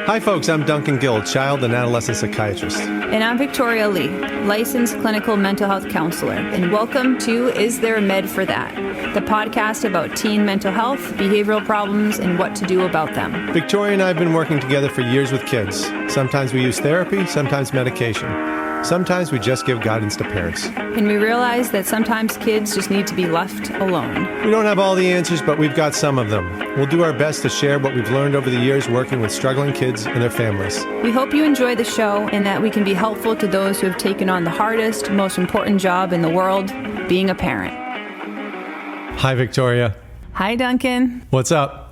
Hi folks, I'm Duncan Gill, child and adolescent psychiatrist. And I'm Victoria Lee, licensed clinical mental health counselor. And welcome to Is There a Med for That? The podcast about teen mental health, behavioral problems, and what to do about them. Victoria and I have been working together for years with kids. Sometimes we use therapy, sometimes medication. Sometimes we just give guidance to parents. And we realize that sometimes kids just need to be left alone. We don't have all the answers, but we've got some of them. We'll do our best to share what we've learned over the years working with struggling kids and their families. We hope you enjoy the show and that we can be helpful to those who have taken on the hardest, most important job in the world, being a parent. Hi, Victoria. Hi, Duncan. What's up?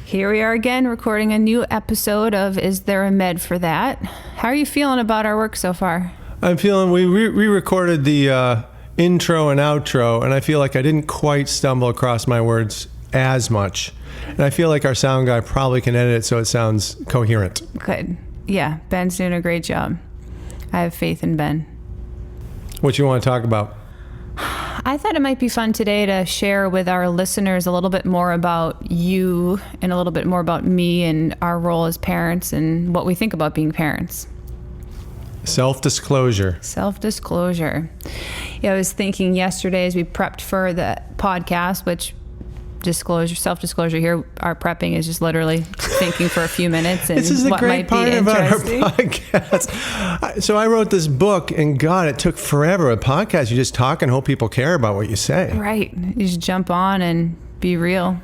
Here we are again, recording a new episode of Is There a Med for That? How are you feeling about our work so far? I'm feeling, we re-recorded the intro and outro, and I feel like I didn't quite stumble across my words as much. And I feel like our sound guy probably can edit it so it sounds coherent. Good. Yeah, Ben's doing a great job. I have faith in Ben. What you want to talk about? I thought it might be fun today to share with our listeners a little bit more about you and a little bit more about me and our role as parents and what we think about being parents. Self-disclosure. Self-disclosure. Yeah, I was thinking yesterday as we prepped for the podcast, which self-disclosure here, our prepping is just literally thinking for a few minutes and this is the what great might part be about interesting. our podcast. So I wrote this book, and God, it took forever. A podcast, you just talk and hope people care about what you say. Right. You just jump on and be real.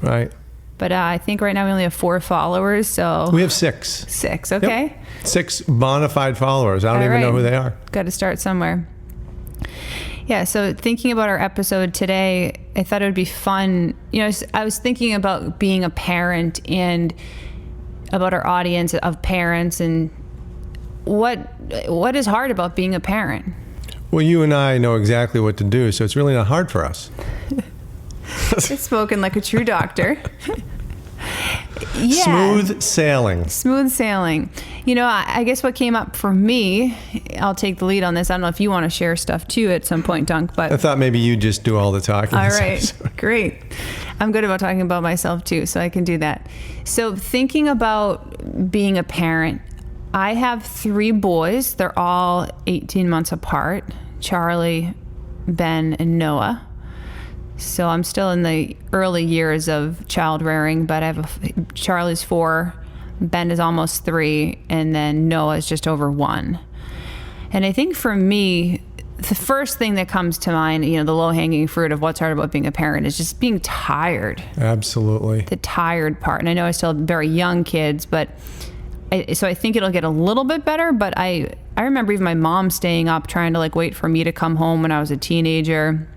Right. But I think right now we only have 4 followers, so... We have 6. 6, okay. Yep. 6 bona fide followers. I don't even know who they are. Got to start somewhere. Yeah, so thinking about our episode today, I thought it would be fun. You know, I was thinking about being a parent and about our audience of parents and what is hard about being a parent. Well, you and I know exactly what to do, so it's really not hard for us. You're spoken like a true doctor. Yeah. Smooth sailing. Smooth sailing. You know, I guess what came up for me, I'll take the lead on this. I don't know if you want to share stuff too at some point, Dunk, but... I thought maybe you'd just do all the talking. All right, great. I'm good about talking about myself too, so I can do that. So thinking about being a parent, I have 3 boys. They're all 18 months apart. Charlie, Ben, and Noah. So I'm still in the early years of child rearing, but Charlie's 4, Ben is almost 3, and then Noah is just over 1. And I think for me, the first thing that comes to mind, you know, the low-hanging fruit of what's hard about being a parent is just being tired. Absolutely. The tired part. And I know I still have very young kids, but so I think it'll get a little bit better, but I remember even my mom staying up trying to wait for me to come home when I was a teenager.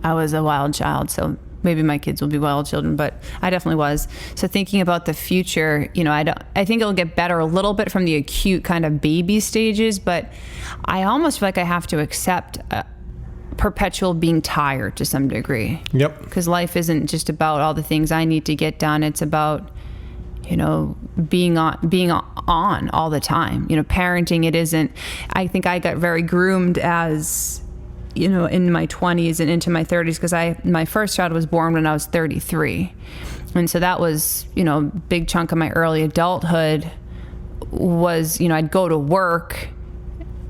I was a wild child, so maybe my kids will be wild children, but I definitely was. So thinking about the future, you know, I think it'll get better a little bit from the acute kind of baby stages, but I almost feel like I have to accept perpetual being tired to some degree. Yep. Because life isn't just about all the things I need to get done. It's about, you know, being on all the time. You know, parenting, it isn't. I think I got very groomed as, you know, in my 20s and into my 30s, because my first child was born when I was 33. And so that was, you know, a big chunk of my early adulthood was, you know, I'd go to work,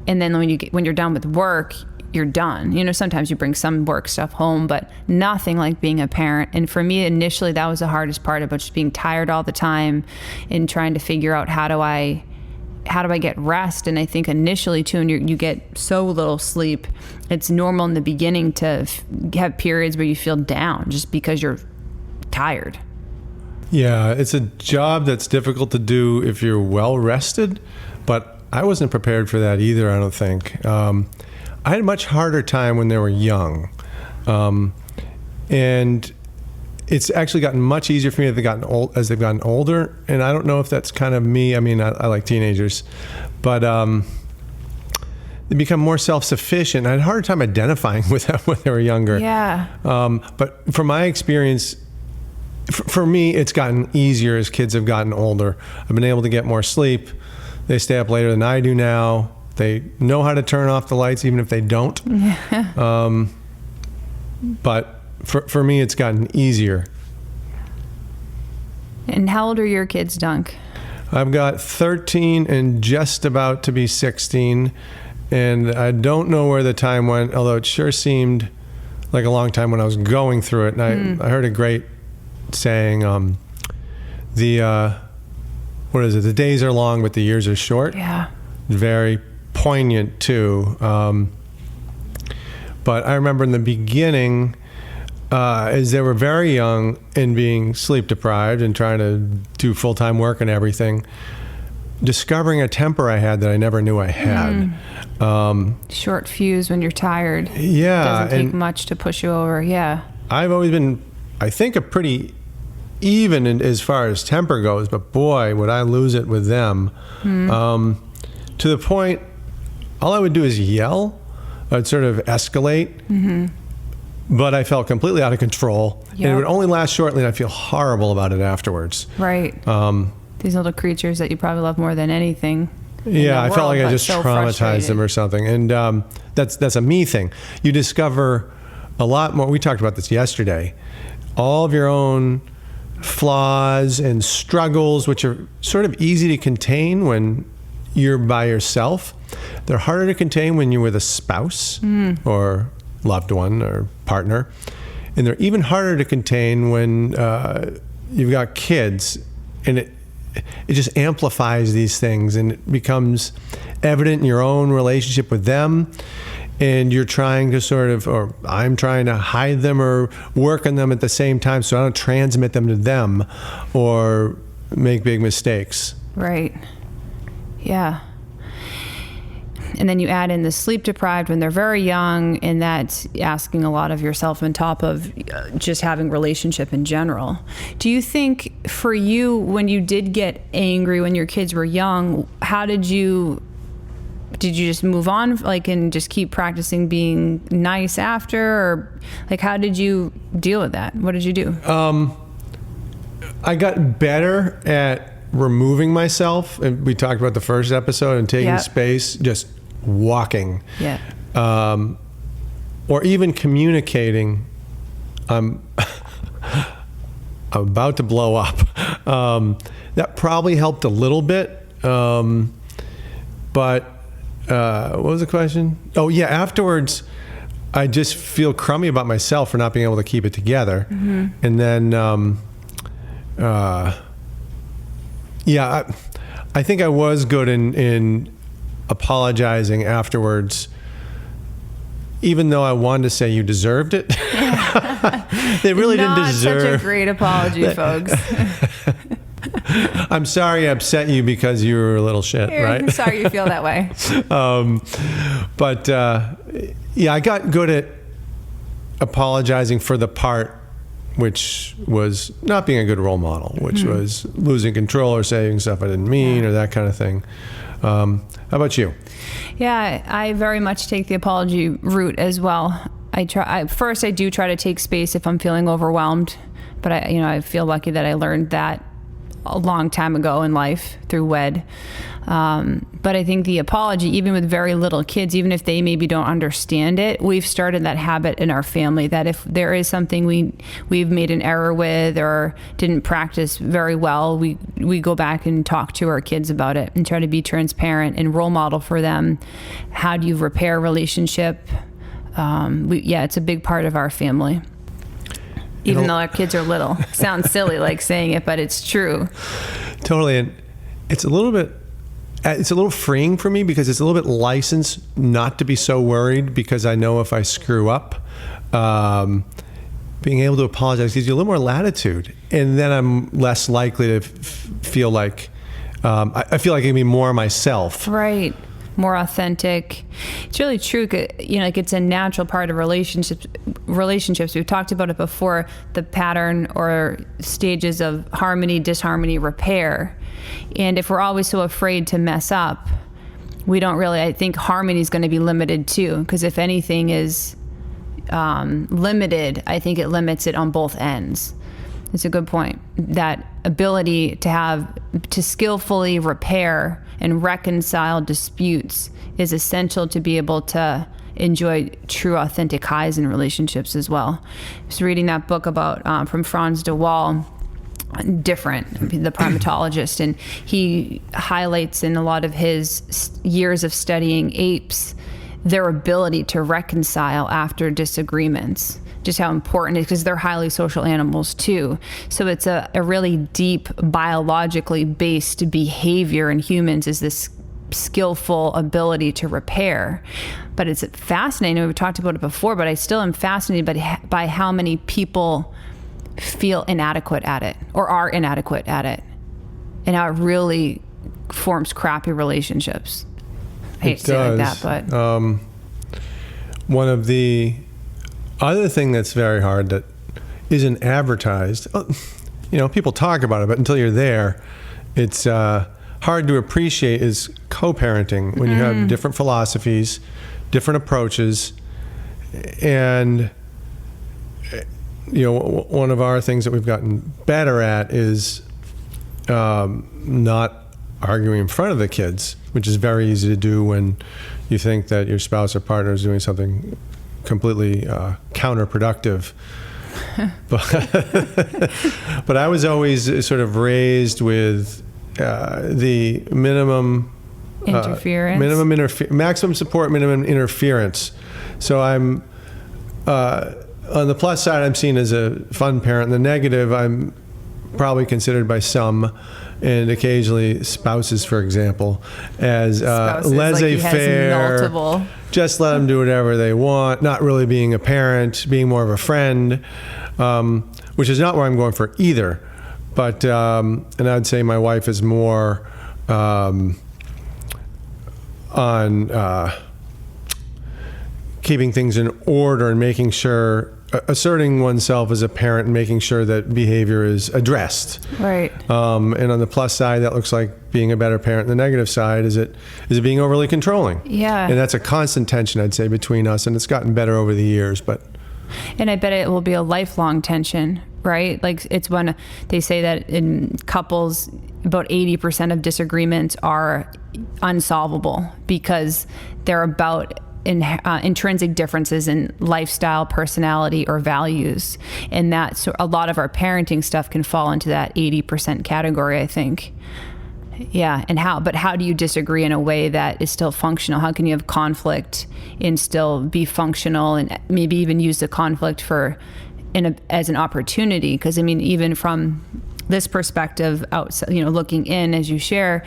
and then when you're done with work, you're done. You know, sometimes you bring some work stuff home, but nothing like being a parent. And for me, initially, that was the hardest part, about just being tired all the time and trying to figure out how do I get rest. And I think initially too, when you get so little sleep, it's normal in the beginning to have periods where you feel down just because you're tired. Yeah, it's a job that's difficult to do if you're well rested, but I wasn't prepared for that either, I don't think. I had a much harder time when they were young. And it's actually gotten much easier for me as they've gotten older. And I don't know if that's kind of me. I mean, I like teenagers, but they become more self-sufficient. I had a harder time identifying with them when they were younger. Yeah. But from my experience, for me, it's gotten easier as kids have gotten older. I've been able to get more sleep. They stay up later than I do now. They know how to turn off the lights even if they don't. But for me, it's gotten easier. And how old are your kids, Dunc? I've got 13 and just about to be 16. And I don't know where the time went, although it sure seemed like a long time when I was going through it. And I heard a great saying, what is it? The days are long, but the years are short. Yeah. Very poignant too. But I remember in the beginning, as they were very young and being sleep deprived and trying to do full-time work and everything, discovering a temper I had that I never knew I had. Short fuse when you're tired. Yeah. Doesn't take much to push you over. Yeah. I've always been, I think, a pretty even as far as temper goes, but boy, would I lose it with them. To the point, all I would do is yell. I'd sort of escalate. But I felt completely out of control. Yep. And it would only last shortly, and I'd feel horrible about it afterwards. Right. These little creatures that you probably love more than anything. Yeah, I felt like I just traumatized them or something. And that's a me thing. You discover a lot more. We talked about this yesterday. All of your own flaws and struggles, which are sort of easy to contain when you're by yourself. They're harder to contain when you're with a spouse or loved one or partner. And they're even harder to contain when you've got kids, and it just amplifies these things, and it becomes evident in your own relationship with them, and you're trying to sort of, or I'm trying to hide them or work on them at the same time so I don't transmit them to them or make big mistakes. Right. Yeah. And then you add in the sleep deprived when they're very young, and that's asking a lot of yourself on top of just having relationship in general. Do you think for you, when you did get angry when your kids were young, how did you just move on, like, and just keep practicing being nice after, or like, how did you deal with that? What did you do? I got better at removing myself, and we talked about the first episode, and taking space, just walking, or even communicating. I'm about to blow up. That probably helped a little bit, but what was the question? Oh yeah, afterwards I just feel crummy about myself for not being able to keep it together. And then I think I was good in apologizing afterwards, even though I wanted to say you deserved it. They really didn't deserve. Not such a great apology, folks. I'm sorry I upset you because you were a little shit, right? I'm sorry you feel that way. But I got good at apologizing for the part which was not being a good role model, which was losing control or saying stuff I didn't mean or that kind of thing. How about you? Yeah, I very much take the apology route as well. First I do try to take space if I'm feeling overwhelmed, but I feel lucky that I learned that a long time ago in life through WED. But I think the apology, even with very little kids, even if they maybe don't understand it, we've started that habit in our family that if there is something we've made an error with or didn't practice very well, we go back and talk to our kids about it and try to be transparent and role model for them. How do you repair a relationship? It's a big part of our family. Even though our kids are little. Sounds silly like saying it, but it's true. Totally. And it's a little freeing for me because it's a little bit licensed not to be so worried, because I know if I screw up, being able to apologize gives you a little more latitude. And then I'm less likely to feel like, I feel like I can be more myself. Right. More authentic. It's really true. Like it's a natural part of relationships. We've talked about it before, the pattern or stages of harmony, disharmony, repair. And if we're always so afraid to mess up, I think harmony is going to be limited too. Because if anything is limited, I think it limits it on both ends. It's a good point. That ability to skillfully repair and reconcile disputes is essential to be able to enjoy true, authentic highs in relationships as well. I was reading that book about from Franz de Waal, different, the primatologist, and he highlights in a lot of his years of studying apes their ability to reconcile after disagreements, just how important it is, because they're highly social animals too. So it's a really deep biologically based behavior in humans, is this skillful ability to repair. But it's fascinating. We've talked about it before, but I still am fascinated by how many people feel inadequate at it or are inadequate at it, and how it really forms crappy relationships. I hate to say it like that, but one of the other thing that's very hard that isn't advertised, people talk about it, but until you're there, it's hard to appreciate, is co-parenting, when you have different philosophies, different approaches. And one of our things that we've gotten better at is not arguing in front of the kids, which is very easy to do when you think that your spouse or partner is doing something completely counterproductive. But I was always sort of raised with the minimum interference, maximum support, minimum interference. So I'm on the plus side, I'm seen as a fun parent. The negative, I'm probably considered by some, and occasionally spouses, for example, as laissez-faire. Like, just let them do whatever they want, not really being a parent, being more of a friend, which is not where I'm going for either. But, and I'd say my wife is more on keeping things in order and making sure, asserting oneself as a parent and making sure that behavior is addressed. Right. And on the plus side, that looks like being a better parent. The negative side is it being overly controlling. Yeah. And that's a constant tension, I'd say, between us. And it's gotten better over the years, but. And I bet it will be a lifelong tension, right? Like, it's when they say that in couples, about 80% of disagreements are unsolvable because they're about intrinsic differences in lifestyle, personality, or values. And that's a lot of our parenting stuff can fall into that 80% category, I think. Yeah. And how do you disagree in a way that is still functional? How can you have conflict and still be functional, and maybe even use the conflict as an opportunity? Because I mean, even from this perspective, outside, looking in as you share,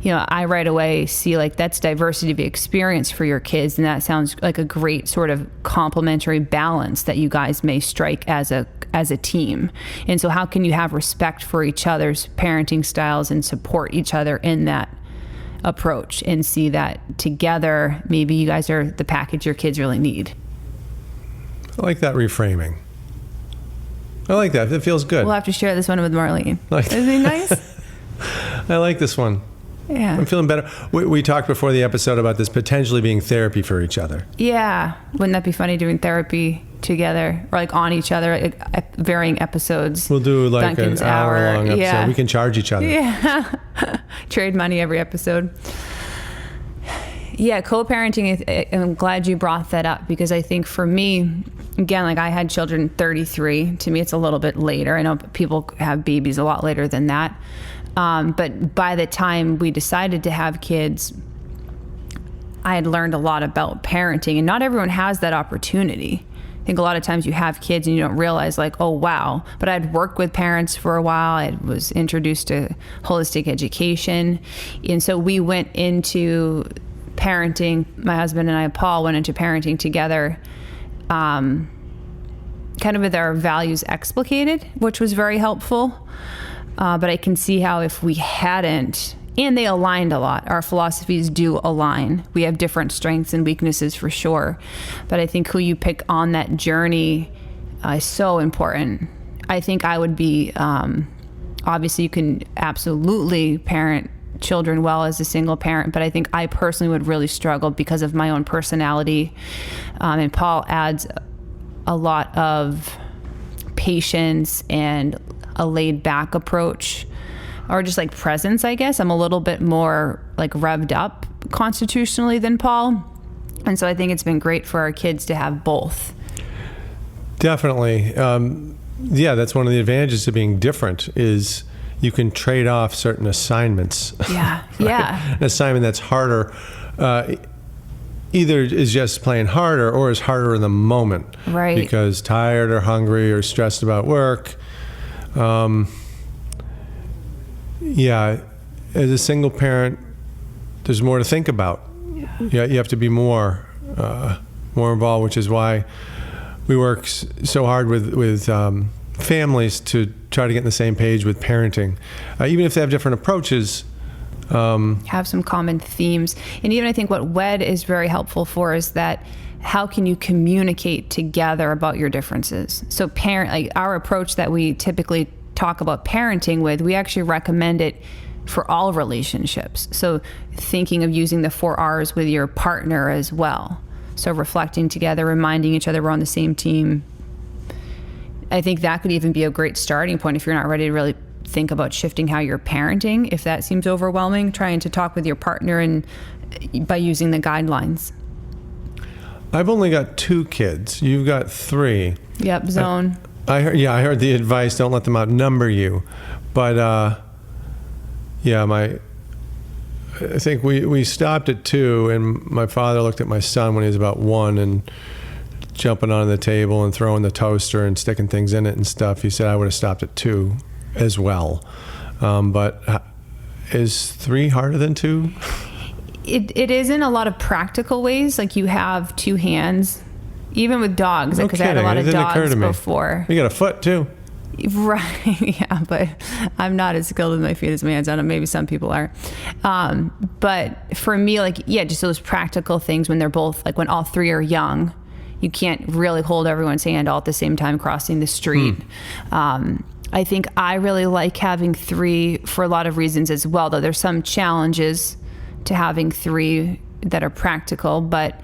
I right away see like that's diversity of experience for your kids, and that sounds like a great sort of complementary balance that you guys may strike as a team. And so how can you have respect for each other's parenting styles and support each other in that approach, and see that together maybe you guys are the package your kids really need? I like that reframing. I like that. It feels good. We'll have to share this one with Marlene. Isn't it nice? I like this one. Yeah. I'm feeling better. We talked before the episode about this potentially being therapy for each other. Yeah. Wouldn't that be funny, doing therapy together, or like on each other at varying episodes? We'll do like Duncan's an hour-long episode. Yeah. We can charge each other. Yeah. Trade money every episode. Yeah, co-parenting, I'm glad you brought that up, because I think for me, again, like I had children 33. To me, it's a little bit later. I know people have babies a lot later than that. But by the time we decided to have kids, I had learned a lot about parenting, and not everyone has that opportunity. I think a lot of times you have kids and you don't realize, like, oh, wow. But I'd worked with parents for a while. I was introduced to holistic education. And so we went into parenting, my husband and I, Paul, went into parenting together, kind of with our values explicated, which was very helpful. But I can see how if we hadn't, and they aligned a lot. Our philosophies do align. We have different strengths and weaknesses for sure. But I think who you pick on that journey is so important. I think I would be, obviously you can absolutely parent children well as a single parent, but I think I personally would really struggle because of my own personality. And Paul adds a lot of patience and a laid back approach, or just like presence, I guess. I'm a little bit more like revved up constitutionally than Paul. And so I think it's been great for our kids to have both. Definitely. yeah, that's one of the advantages of being different is you can trade off certain assignments. Yeah, Right? yeah. An assignment that's harder, either is just plain harder or is harder in the moment. Right. Because tired or hungry or stressed about work. Yeah, as a single parent, there's more to think about. Yeah, you have to be more involved, which is why we work so hard with families to try to get on the same page with parenting, even if they have different approaches. Have some common themes. And even I think what WED is very helpful for is that how can you communicate together about your differences? So like our approach that we typically talk about parenting with, we actually recommend it for all relationships. So thinking of using the 4 R's with your partner as well. So reflecting together, reminding each other we're on the same team. I think that could even be a great starting point if you're not ready to really think about shifting how you're parenting. If that seems overwhelming, trying to talk with your partner and by using the guidelines. I've only got 2 kids. You've got 3. Yep, zone. I heard the advice, don't let them outnumber you. But yeah, I think we stopped at 2, and my father looked at my son when he was about 1 and jumping on the table and throwing the toaster and sticking things in it and stuff. He said I would have stopped at 2 as well. But is 3 harder than 2? It is in a lot of practical ways. Like you have 2 hands, even with dogs, because I had a lot of dogs before. You got a foot too. Right, yeah, but I'm not as skilled with my feet as my hands. I don't know, maybe some people are. But for me, like, yeah, just those practical things when they're both, like when all 3 are young, you can't really hold everyone's hand all at the same time crossing the street. I think I really like having 3 for a lot of reasons as well, though there's some challenges to having 3 that are practical, but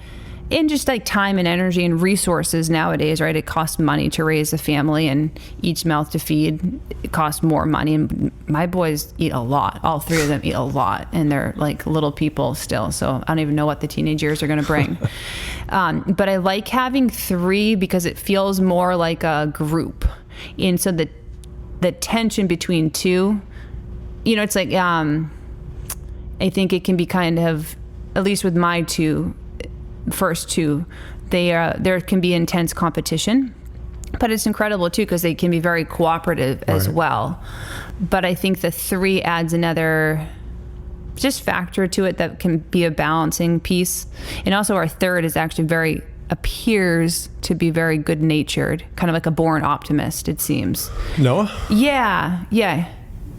in just like time and energy and resources nowadays, right? It costs money to raise a family, and each mouth to feed, it costs more money. And my boys eat a lot. All 3 of them eat a lot, and they're like little people still. So I don't even know what the teenage years are going to bring. But I like having 3 because it feels more like a group. And so the tension between 2, it's like, I think it can be kind of, at least with my first 2, there can be intense competition, but it's incredible too because they can be very cooperative as well. But I think the 3 adds another just factor to it that can be a balancing piece. And also our 3rd is actually appears to be very good natured, kind of like a born optimist, it seems. Noah? Yeah.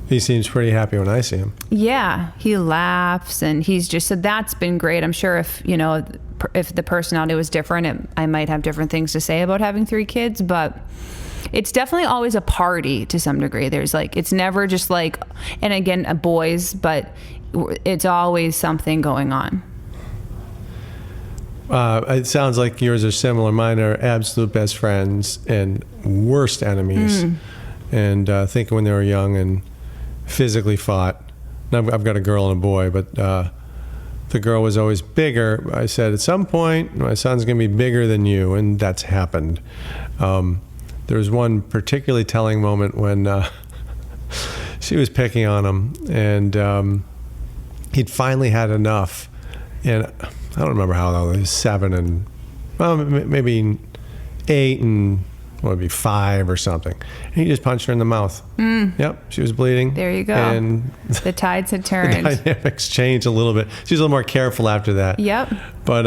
He seems pretty happy when I see him. Yeah, he laughs, and so that's been great. I'm sure if the personality was different, I might have different things to say about having 3 kids, but it's definitely always a party to some degree. There's it's never just like, and again, boys, but it's always something going on. It sounds like yours are similar. Mine are absolute best friends and worst enemies. And thinking when they were young and physically fought. Now I've got a girl and a boy, but the girl was always bigger. I said, at some point, my son's going to be bigger than you, and that's happened. There was one particularly telling moment when she was picking on him, and he'd finally had enough. And I don't remember how old he was, 7 and, well, maybe 8 and, what would it be, 5 or something. And he just punched her in the mouth. Yep, she was bleeding. There you go. And the tides had turned. The dynamics changed a little bit. She was a little more careful after that. Yep. But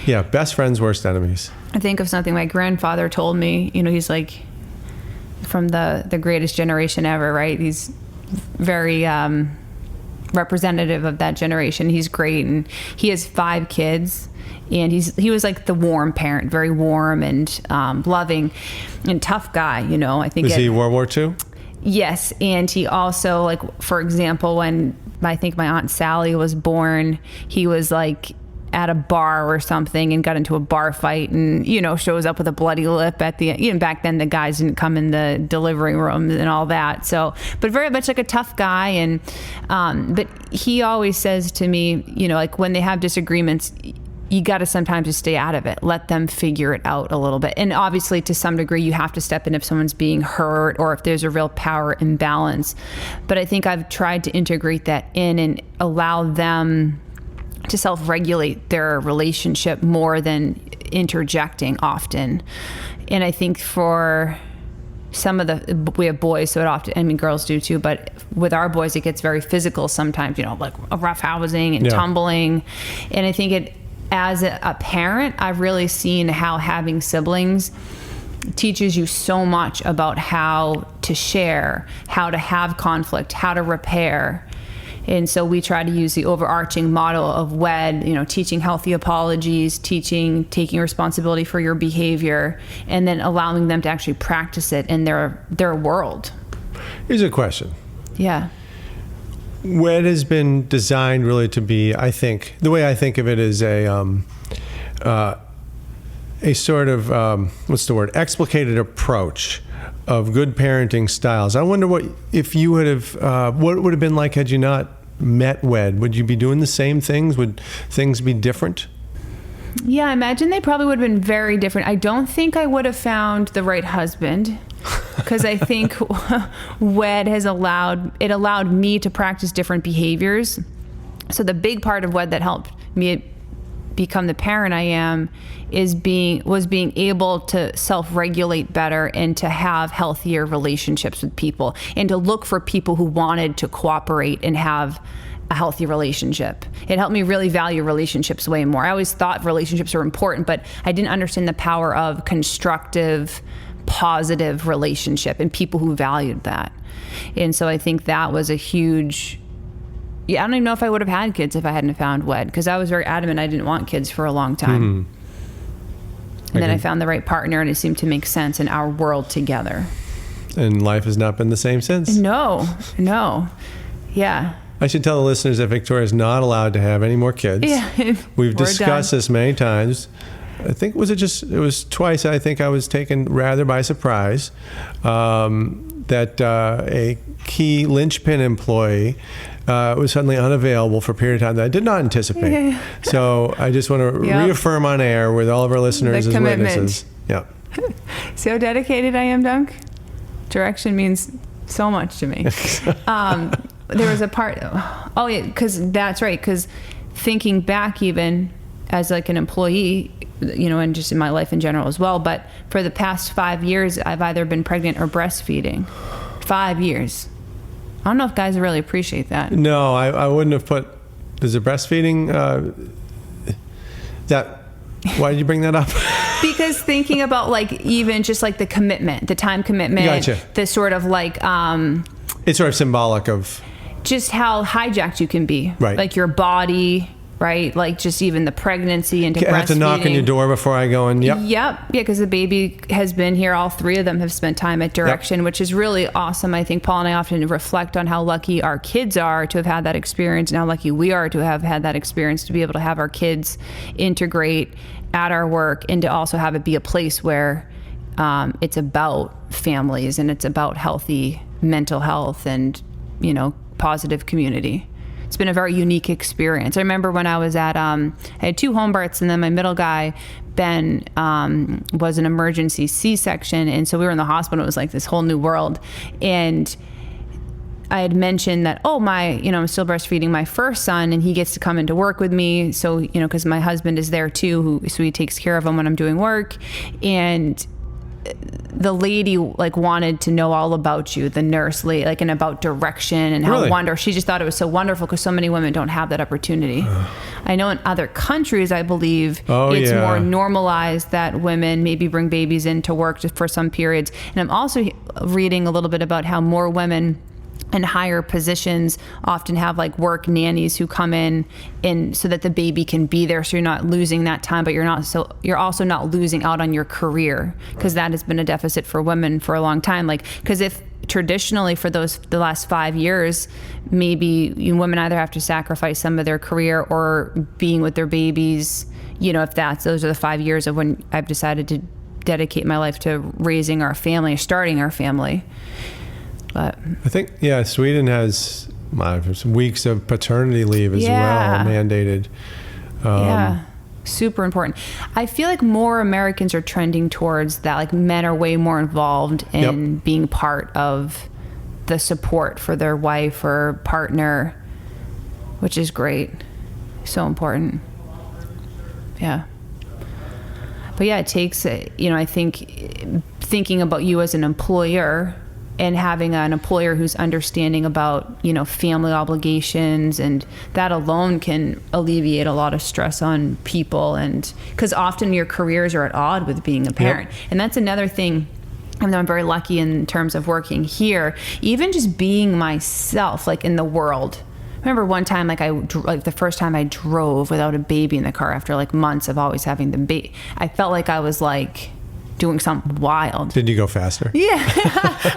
yeah, best friends, worst enemies. I think of something my grandfather told me. He's like from the greatest generation ever, right? He's very representative of that generation. He's great, and he has 5 kids. And he was like the warm parent, very warm and loving and tough guy, I think. Was he World War II? Yes. And he also, like, for example, when I think my Aunt Sally was born, he was like at a bar or something and got into a bar fight and, shows up with a bloody lip at the, back then the guys didn't come in the delivery room and all that. So, but very much like a tough guy. And, but he always says to me, like when they have disagreements, you got to sometimes just stay out of it. Let them figure it out a little bit. And obviously, to some degree, you have to step in if someone's being hurt or if there's a real power imbalance. But I think I've tried to integrate that in and allow them to self-regulate their relationship more than interjecting often. And I think for some of we have boys, so it often, I mean, girls do too, but with our boys, it gets very physical sometimes, like rough housing and tumbling. And I think as a parent, I've really seen how having siblings teaches you so much about how to share, how to have conflict, how to repair. And so we try to use the overarching model of WED, teaching healthy apologies, taking responsibility for your behavior, and then allowing them to actually practice it in their world. Here's a question. Yeah. WED has been designed really to be, I think, the way I think of it is a sort of, explicated approach of good parenting styles. I wonder what would have been like had you not met WED? Would you be doing the same things? Would things be different? Yeah, I imagine they probably would have been very different. I don't think I would have found the right husband, because I think WED allowed me to practice different behaviors. So the big part of WED that helped me become the parent I am was being able to self-regulate better and to have healthier relationships with people and to look for people who wanted to cooperate and have a healthy relationship. It helped me really value relationships way more. I always thought relationships were important, but I didn't understand the power of constructive, positive relationship and people who valued that. And so I think that was a huge... I don't even know if I would have had kids if I hadn't found WED, because I was very adamant I didn't want kids for a long time. And then I found the right partner, and it seemed to make sense in our world together. And life has not been the same since? No. Yeah. I should tell the listeners that Victoria is not allowed to have any more kids. Yeah. We've discussed this many times. I think, it was twice, I think I was taken rather by surprise that a key linchpin employee was suddenly unavailable for a period of time that I did not anticipate. So I just want to reaffirm on air with all of our listeners as witnesses. Yeah. See how dedicated I am, Dunc? Direction means so much to me. There was a part, because that's right, because thinking back even as like an employee, and just in my life in general as well, but for the past 5 years, I've either been pregnant or breastfeeding. 5 years. I don't know if guys really appreciate that. No, I wouldn't have put, is it breastfeeding? Why did you bring that up? Because thinking about even just the commitment, the time commitment, gotcha. The sort of it's sort of symbolic of just how hijacked you can be. Right. Your body, right? Just even the pregnancy into breastfeeding. I have to knock on your door before I go in. Yep. Yeah, because the baby has been here. All three of them have spent time at Direction, which is really awesome. I think Paul and I often reflect on how lucky our kids are to have had that experience and how lucky we are to have had that experience, to be able to have our kids integrate at our work and to also have it be a place where it's about families and it's about healthy mental health and, positive community. It's been a very unique experience. I remember when I was at, I had 2 home births, and then my middle guy, Ben, was an emergency C-section. And so we were in the hospital. It was like this whole new world. And I had mentioned that, I'm still breastfeeding my first son, and he gets to come into work with me. So, because my husband is there too, so he takes care of him when I'm doing work. And the lady wanted to know all about you, the nurse lady, and about Direction and how really? wonderful. She just thought it was so wonderful because so many women don't have that opportunity. I know in other countries, I believe it's more normalized that women maybe bring babies into work for some periods. And I'm also reading a little bit about how more women in higher positions often have work nannies who come in and so that the baby can be there, so you're not losing that time, but you're also not losing out on your career, because that has been a deficit for women for a long time. Because if traditionally for the last 5 years, maybe women either have to sacrifice some of their career or being with their babies, if those are the 5 years of when I've decided to dedicate my life to raising our family, starting our family. But I think, Sweden has weeks of paternity leave as well mandated. Super important. I feel like more Americans are trending towards that. Like men are way more involved in being part of the support for their wife or partner, which is great. So important. Yeah. But yeah, it takes, I think thinking about you as an employer and having an employer who's understanding about, family obligations, and that alone can alleviate a lot of stress on people. And because often your careers are at odds with being a parent. And that's another thing. I mean, I'm very lucky in terms of working here, even just being myself, like in the world. I remember one time, like the first time I drove without a baby in the car after like months of always having the baby, I felt like I was like doing something wild. Did you go faster? Yeah.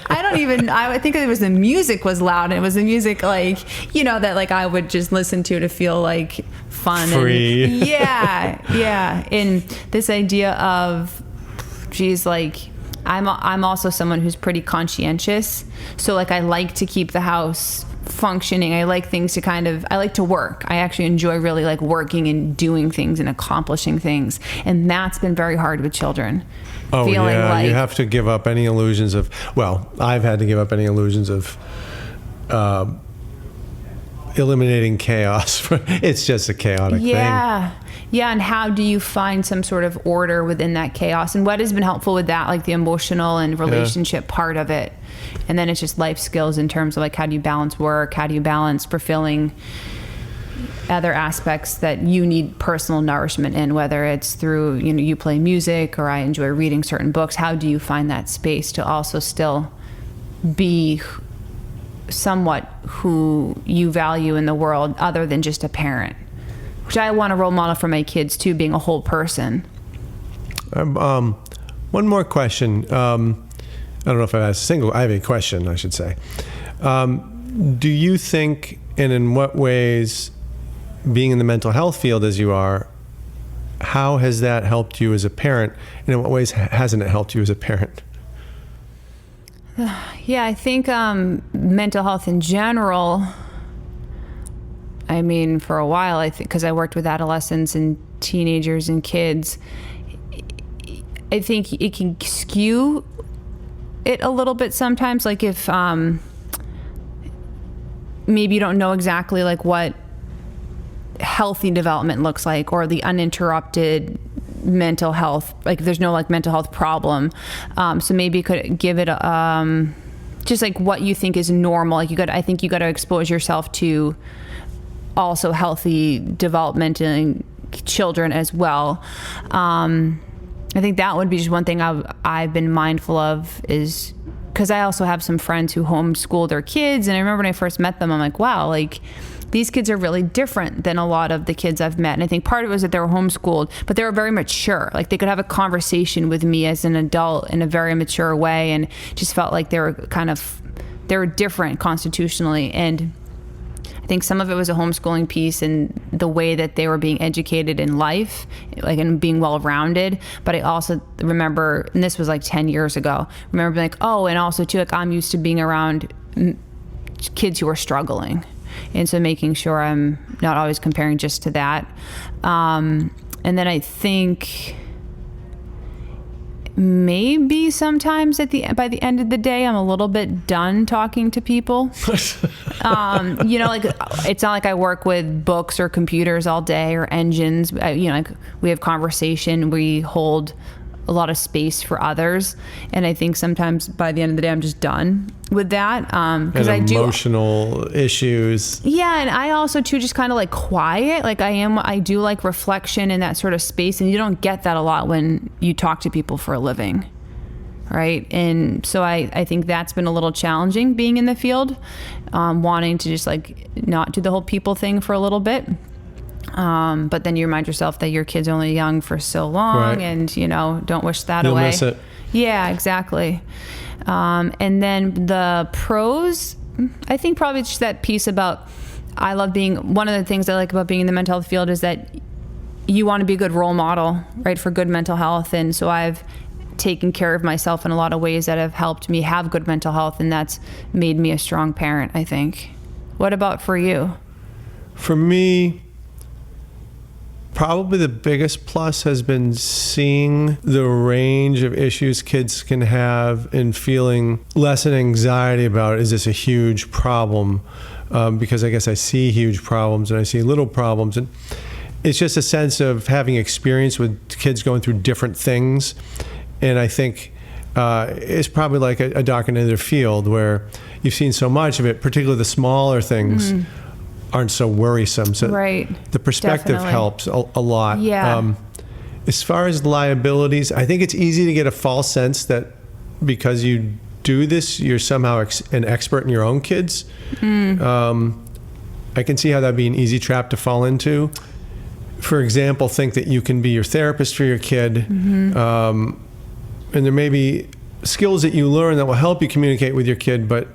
I think it was the music was loud, and it was the music like, that like I would just listen to feel like fun. Free. And yeah. And this idea of, geez, like I'm also someone who's pretty conscientious. So like I like to keep the house functioning. I like things to I like to work. I actually enjoy really like working and doing things and accomplishing things. And that's been very hard with children. Oh, yeah. You have to give up any illusions of, I've had to give up any illusions of eliminating chaos. It's just a chaotic thing. Yeah. And how do you find some sort of order within that chaos? And what has been helpful with that, like the emotional and relationship part of it? And then it's just life skills in terms of like, how do you balance work? How do you balance fulfilling other aspects that you need personal nourishment in, whether it's through, you play music or I enjoy reading certain books. How do you find that space to also still be somewhat who you value in the world other than just a parent? Which I want a role model for my kids too, being a whole person. One more question. I don't know if I have a question, I should say. Do you think, and in what ways, being in the mental health field as you are, how has that helped you as a parent, and in what ways hasn't it helped you as a parent? Yeah, I think mental health in general, I mean, for a while, I think, because I worked with adolescents and teenagers and kids, I think it can skew it a little bit sometimes. Like if maybe you don't know exactly like what healthy development looks like, or the uninterrupted mental health, like there's no like mental health problem. So maybe you could give it just like what you think is normal. Like I think you got to expose yourself to also healthy development in children as well. I think that would be just one thing I've been mindful of, is because I also have some friends who homeschool their kids. And I remember when I first met them, I'm like, wow, like these kids are really different than a lot of the kids I've met. And I think part of it was that they were homeschooled, but they were very mature. Like they could have a conversation with me as an adult in a very mature way, and just felt like they were different constitutionally. And I think some of it was a homeschooling piece and the way that they were being educated in life, like, and being well-rounded. But I also remember, and this was like 10 years ago, remember being like, oh, and also too, like I'm used to being around kids who are struggling. And so making sure I'm not always comparing just to that. And then I think maybe sometimes by the end of the day, I'm a little bit done talking to people. Like it's not like I work with books or computers all day or engines. Like we have conversation, we hold a lot of space for others, and I think sometimes by the end of the day I'm just done with that. Because I do emotional issues. Yeah, and I also too just kind of like quiet. Like I do like reflection in that sort of space, and you don't get that a lot when you talk to people for a living, right? And so I think that's been a little challenging being in the field, wanting to just like not do the whole people thing for a little bit. But then you remind yourself that your kid's only young for so long, right, and don't wish that You'll away. Miss it. Yeah, exactly. And then the pros, I think probably just that piece about, one of the things I like about being in the mental health field is that you want to be a good role model, right, for good mental health. And so I've taken care of myself in a lot of ways that have helped me have good mental health, and that's made me a strong parent, I think. What about for you? For me, probably the biggest plus has been seeing the range of issues kids can have and feeling less an anxiety about, is this a huge problem? Because I guess I see huge problems and I see little problems. And it's just a sense of having experience with kids going through different things. And I think it's probably like a doc in another field where you've seen so much of it, particularly the smaller things aren't so worrisome. So the perspective Definitely. helps a lot. Yeah. As far as liabilities, I think it's easy to get a false sense that because you do this, you're somehow an expert in your own kids. I can see how that'd be an easy trap to fall into. For example, think that you can be your therapist for your kid. And there may be skills that you learn that will help you communicate with your kid, but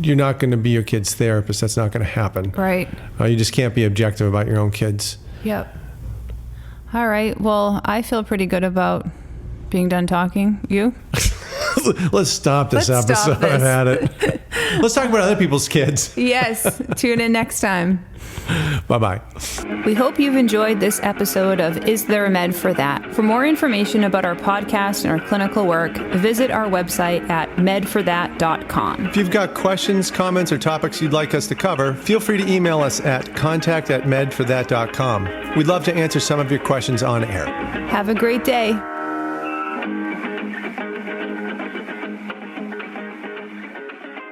you're not going to be your kid's therapist. That's not going to happen. Right. You just can't be objective about your own kids. Yep. All right. Well, I feel pretty good about being done talking. You? Let's stop this Let's episode. stop this. I've had it. Let's talk about other people's kids. Yes. Tune in next time. Bye-bye. We hope you've enjoyed this episode of Is There a Med for That? For more information about our podcast and our clinical work, visit our website at medforthat.com. If you've got questions, comments, or topics you'd like us to cover, feel free to email us at contact@medforthat.com. We'd love to answer some of your questions on air. Have a great day.